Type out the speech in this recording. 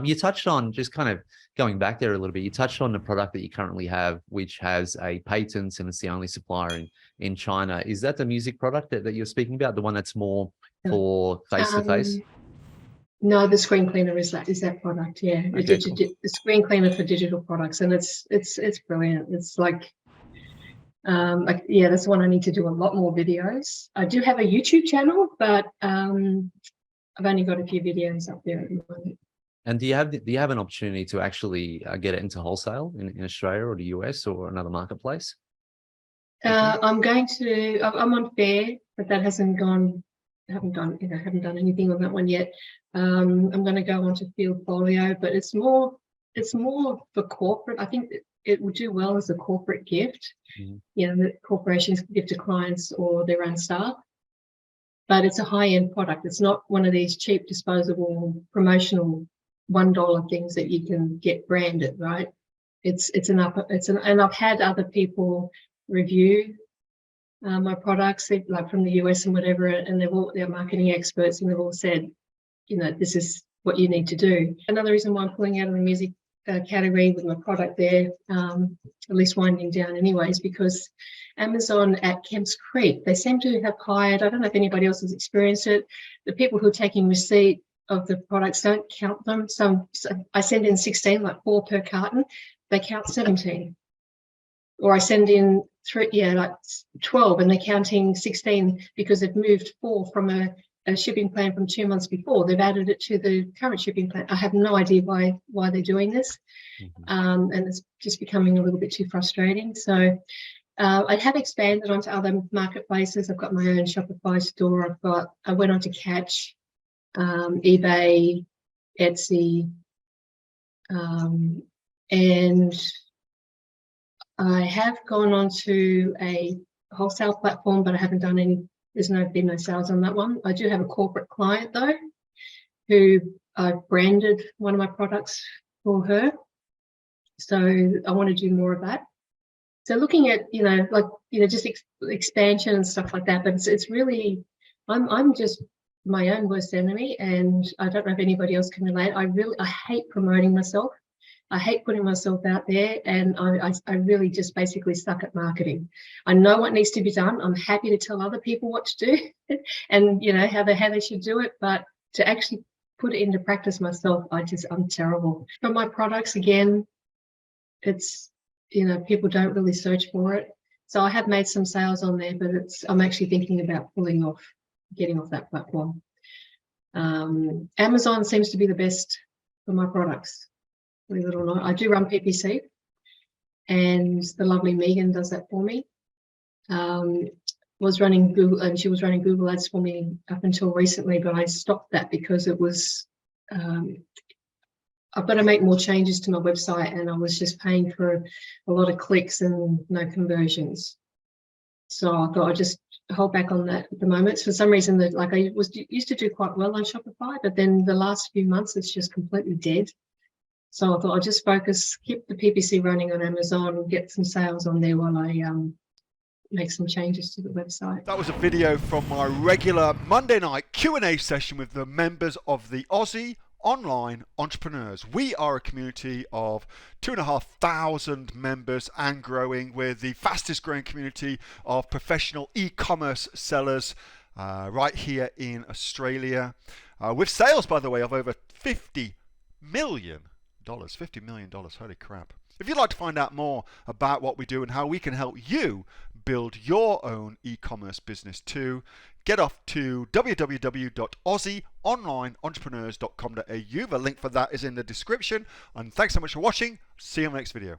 You touched on, just kind of going back there a little bit, you touched on the product that you currently have, which has a patent and it's the only supplier in China. Is that the music product that you're speaking about, the one that's more for face-to-face? No, the screen cleaner is that product. Yeah, Okay, cool. the screen cleaner for digital products, and it's brilliant. It's like yeah, that's one I need to do a lot more videos. I do have a YouTube channel, but I've only got a few videos up there at the moment. And do you have an opportunity to actually get it into wholesale in Australia or the US or another marketplace? I'm on Fair, but that hasn't gone. Haven't done anything on that one yet. I'm going to go on to Field Folio, but it's more for corporate. I think it would do well as a corporate gift. That corporations give to clients or their own staff. But it's a high-end product. It's not one of these cheap, disposable, promotional $1 things that you can get branded, right? And I've had other people review my products, like from the US and whatever, and they're marketing experts, and they've all said, this is what you need to do. Another reason why I'm pulling out of the music category with my product there, at least winding down anyways, because Amazon at Kemps Creek, they seem to have hired, I don't know if anybody else has experienced it, the people who are taking receipt of the products don't count them. I send in 16, like 4 per carton, they count 17. Or I send in 12, and they're counting 16 because they've moved 4 from a shipping plan from 2 months before. They've added it to the current shipping plan. I have no idea why they're doing this. And it's just becoming a little bit too frustrating. So I have expanded onto other marketplaces. I've got my own Shopify store. I went on to Catch, eBay, Etsy, and I have gone on to a wholesale platform, but I haven't done any. There's been no sales on that one. I do have a corporate client though, who I've branded one of my products for her. So I want to do more of that. So looking at, just expansion and stuff like that, but it's really, I'm just my own worst enemy, and I don't know if anybody else can relate. I hate promoting myself. I hate putting myself out there, and I really just basically suck at marketing. I know what needs to be done. I'm happy to tell other people what to do and, how they should do it, but to actually put it into practice myself, I'm terrible. For my products, again, it's, people don't really search for it. So I have made some sales on there, but I'm actually thinking about getting off that platform. Amazon seems to be the best for my products. Believe it or not, I do run PPC, and the lovely Megan does that for me. Was running Google, and she was running Google Ads for me up until recently, but I stopped that because it was I've got to make more changes to my website, and I was just paying for a lot of clicks and no conversions. So I thought I'd just hold back on that at the moment. For some reason, that I used to do quite well on Shopify, but then the last few months it's just completely dead. So I thought I'd just keep the PPC running on Amazon, get some sales on there while I make some changes to the website. That was a video from my regular Monday night Q&A session with the members of the Aussie Online Entrepreneurs. We are a community of 2,500 members and growing. We're the fastest growing community of professional e-commerce sellers right here in Australia. With sales, by the way, of over $50 million. $50 million, holy crap. If you'd like to find out more about what we do and how we can help you build your own e-commerce business too, get off to www.aussieonlineentrepreneurs.com.au. The link for that is in the description. And thanks so much for watching. See you on the next video.